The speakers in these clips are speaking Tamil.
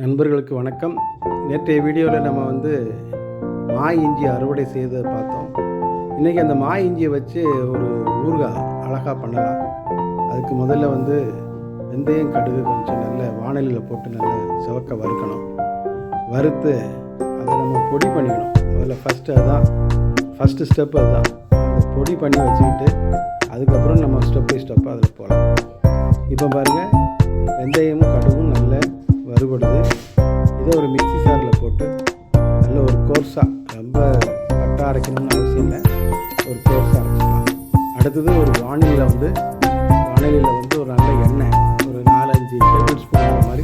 நண்பர்களுக்கு வணக்கம். நேற்றைய வீடியோவில் நம்ம மா இஞ்சி அறுவடை செய்ததை பார்த்தோம். இன்றைக்கி அந்த மா இஞ்சியை வச்சு ஒரு ஊறுகாய் அழகாக பண்ணலாம். அதுக்கு முதல்ல வெந்தயம் கடுகு கொஞ்சம் நல்ல வாணலியில் போட்டு நல்ல சிவக்க வறுக்கணும். வறுத்து அதை நம்ம பொடி பண்ணிக்கணும். முதல்ல ஃபஸ்ட்டு ஸ்டெப்பு அதுதான். அந்த பொடி பண்ணி வச்சுக்கிட்டு அதுக்கப்புறம் நம்ம ஸ்டெப் பை ஸ்டெப்பாக அதில் போகலாம். இப்போ பாருங்கள், வெந்தயமும் கடுகும் நல்ல வறுபடுது. இதை ஒரு மிக்சி சாரில் போட்டு நல்ல ஒரு கோர்ஸாக, ரொம்ப கட்டாக அரைக்கணும்னு அவசியம் இல்லை, ஒரு கோர்ஸாக அரைச்சிக்கலாம். அடுத்தது ஒரு வானிலையில் ஒரு நல்ல எண்ணெய், ஒரு 4-5 டேபிள் ஸ்பூன் அந்த மாதிரி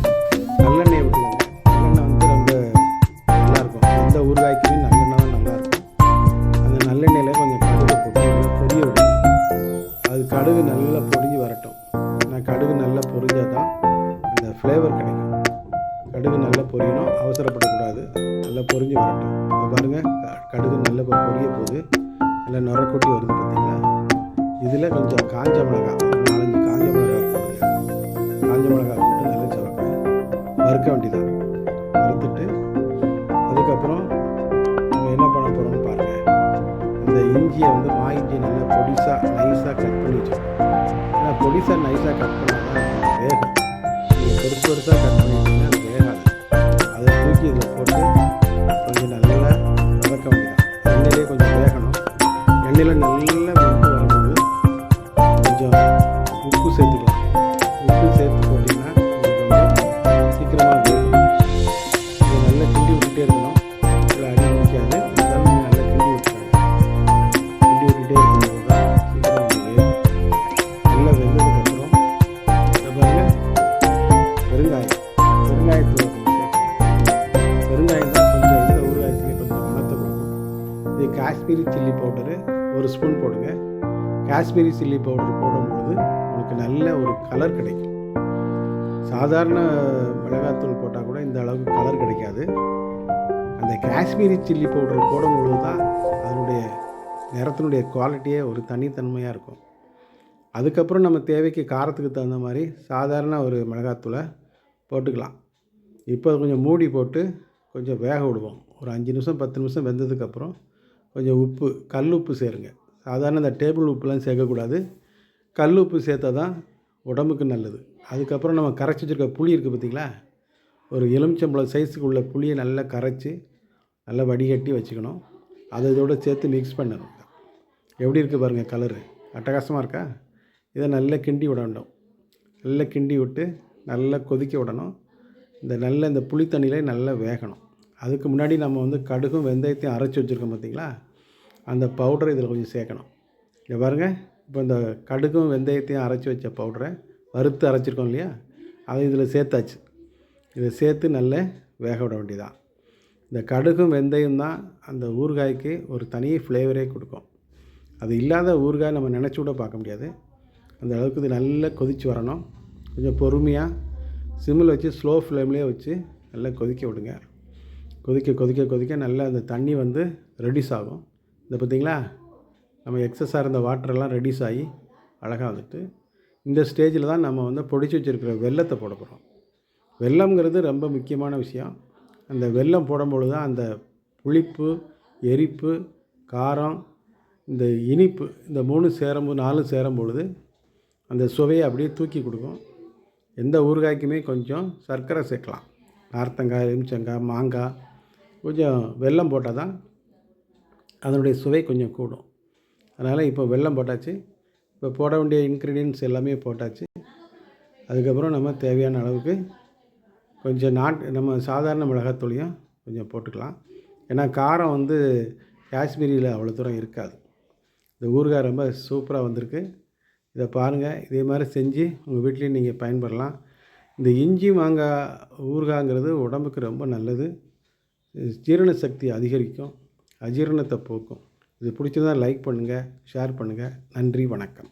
நல்லெண்ணெய் விட்டுக்கோங்க. நல்லெண்ணெய் ரொம்ப நல்லாயிருக்கும். எந்த ஊறுகாய்க்குமே நல்லெண்ணெய் தான் நல்லாயிருக்கும். அந்த நல்லெண்ணெயில் கொஞ்சம் கடுகு போட்டு நல்லா பொரிய விடணும். அது கடுகு நல்லா பொரிஞ்சு வரட்டும். ஏன்னா கடுகு நல்லா பொரிஞ்சால் தான் அந்த ஃப்ளேவர் கிடைக்கும். கடுகு நல்லா பொரியணும், அவசரப்படக்கூடாது. நல்லா பொரிஞ்சு வரட்டும். இப்போ பாருங்கள், கடுகு நல்லா பொரிய போகுது. நல்லா நுரக்கூட்டி வருது பார்த்தீங்களா. இதில் கொஞ்சம் காஞ்ச மிளகாய், ஒரு 4-5 காஞ்ச மிளகாய் போடுங்க. காஞ்ச மிளகாய் போட்டு நல்லா சவக்க வறுக்க வேண்டியதான். வறுத்துட்டு அதுக்கப்புறம் நம்ம என்ன பண்ண போகிறோம்னு பாருங்கள். அந்த இஞ்சியை மா இஞ்சி நல்லா நைஸாக கட் பண்ணி வச்சுக்கணும். ஏன்னா பொடிசாக நைஸாக கட் பண்ணால் தான் வேகும். நீங்கள் பெருசாக கட் பண்ணிட்டீங்கன்னா அது வேகாது. அதை தூக்கி இதில் போட்டு கொஞ்சம் நல்லா வதக்க வேண்டியதான். எண்ணெயிலே கொஞ்சம் வேகணும். எண்ணெயில் நல்லா வெந்து வரும்போது கொஞ்சம் உப்பு சேர்த்துக்கலாம். உப்பு சேர்த்து போட்டிங்கன்னா கொஞ்சம் சீக்கிரமாக வேகும். இதை நல்லா கிண்டி விட்டுட்டே இருக்கணும். இதில் அடி பிடிக்காது. இருந்தாலும் நல்லா கிண்டி விட்டுருங்க. கிண்டி விட்டுட்டே இருக்கும்போது தான் சீக்கிரம் வேகும். நல்லா வெந்ததுக்கப்புறம் பெருங்காயத்தூள் பெருங்காயம் தான் கொஞ்சம் இந்த ஊறுகாய்க்கு கொஞ்சம் மணத்தை கொடுக்கும். இது காஷ்மீரி சில்லி பவுடரு 1 ஸ்பூன் போடுங்க. காஷ்மீரி சில்லி பவுடர் போடும்பொழுது உங்களுக்கு நல்ல ஒரு கலர் கிடைக்கும். சாதாரண மிளகாத்தூள் போட்டால் கூட இந்த அளவுக்கு கலர் கிடைக்காது. அந்த காஷ்மீரி சில்லி பவுடர் போடும்பொழுது தான் அதனுடைய நிறத்தினுடைய குவாலிட்டியே ஒரு தனித்தன்மையாக இருக்கும். அதுக்கப்புறம் நம்ம தேவைக்கு காரத்துக்கு தகுந்த மாதிரி சாதாரண ஒரு மிளகாத்தூளை போட்டுக்கலாம். இப்போ கொஞ்சம் மூடி போட்டு கொஞ்சம் வேக விடுவோம். ஒரு 5 நிமிஷம் 10 நிமிஷம் வெந்ததுக்கப்புறம் கொஞ்சம் உப்பு, கல் உப்பு சேருங்க. சாதாரண இந்த டேபிள் உப்புலாம் சேர்க்கக்கூடாது. கல் உப்பு சேர்த்தா தான் உடம்புக்கு நல்லது. அதுக்கப்புறம் நம்ம கரைச்சி வச்சுருக்க புளி இருக்குது பார்த்திங்களா, ஒரு எலுமிச்சம்பழம் சைஸுக்கு உள்ள புளியை நல்லா கரைச்சி நல்லா வடிகட்டி வச்சுக்கணும். அதை இதோடு சேர்த்து மிக்ஸ் பண்ணணும். எப்படி இருக்குது பாருங்கள், கலரு அட்டகாசமாக இருக்கா. இதை நல்லா கிண்டி விட வேண்டும். நல்லா கிண்டி விட்டு நல்லா கொதிக்க விடணும். இந்த புளி தண்ணியிலே நல்லா வேகணும். அதுக்கு முன்னாடி நம்ம கடுகும் வெந்தயத்தையும் அரைச்சி வச்சுருக்கோம் பார்த்திங்களா, அந்த பவுடரை இதில் கொஞ்சம் சேர்க்கணும். இங்கே பாருங்கள், இப்போ இந்த கடுகும் வெந்தயத்தையும் அரைச்சி வச்ச பவுடரை வறுத்து அரைச்சிருக்கோம் இல்லையா, அதை இதில் சேர்த்தாச்சு. இதை சேர்த்து நல்லா வேக விட வேண்டியதான். இந்த கடுகும் வெந்தயம் தான் அந்த ஊறுகாய்க்கு ஒரு தனி ஃப்ளேவரே கொடுக்கும். அது இல்லாத ஊறுகாய் நம்ம நினச்சி கூட பார்க்க முடியாது. அந்த அளவுக்கு இது நல்லா கொதித்து வரணும். கொஞ்சம் பொறுமையாக சிம்மில் வச்சு ஸ்லோ ஃப்ளேம்லேயே வச்சு நல்லா கொதிக்க விடுங்க. கொதிக்க நல்லா அந்த தண்ணி ரெடியூஸ் ஆகும். இந்த பார்த்திங்களா, நம்ம எக்ஸஸாக இருந்த வாட்டரெல்லாம் ரெடியூஸ் ஆகி அழகாக வந்துட்டு இந்த ஸ்டேஜில் தான் நம்ம பொடிச்சு வச்சுருக்கிற வெல்லத்தை போட போகிறோம். வெல்லம்ங்கிறது ரொம்ப முக்கியமான விஷயம். அந்த வெல்லம் போடும்பொழுது தான் அந்த புளிப்பு, எரிப்பு, காரம், இந்த இனிப்பு, இந்த 4 சேரும் பொழுது அந்த சுவையை அப்படியே தூக்கி கொடுக்கும். எந்த ஊறுகாய்க்குமே கொஞ்சம் சர்க்கரை சேர்க்கலாம். நார்த்தங்காய், எலுமிச்சங்காய், மாங்காய், கொஞ்சம் வெல்லம் போட்டால் தான் அதனுடைய சுவை கொஞ்சம் கூடும். அதனால் இப்போ வெல்லம் போட்டாச்சு. இப்போ போட வேண்டிய இன்க்ரீடியன்ட்ஸ் எல்லாமே போட்டாச்சு. அதுக்கப்புறம் நம்ம தேவையான அளவுக்கு கொஞ்சம் நம்ம சாதாரண மிளகாத்தூளையும் கொஞ்சம் போட்டுக்கலாம். ஏன்னா காரம் காஷ்மீரியில் அவ்வளோ தூரம் இருக்காது. இந்த ஊறுகாய் ரொம்ப சூப்பராக வந்திருக்கு. இதை பாருங்கள், இதே மாதிரி செஞ்சு உங்கள் வீட்லேயும் நீங்கள் பயன்படலாம். இந்த இஞ்சி மாங்காய் ஊறுகாய்ங்கிறது உடம்புக்கு ரொம்ப நல்லது. ஜீரண சக்தி அதிகரிக்கும், அஜீரணத்தை போக்கும். இது பிடிச்சதா லைக் பண்ணுங்கள், ஷேர் பண்ணுங்கள். நன்றி, வணக்கம்.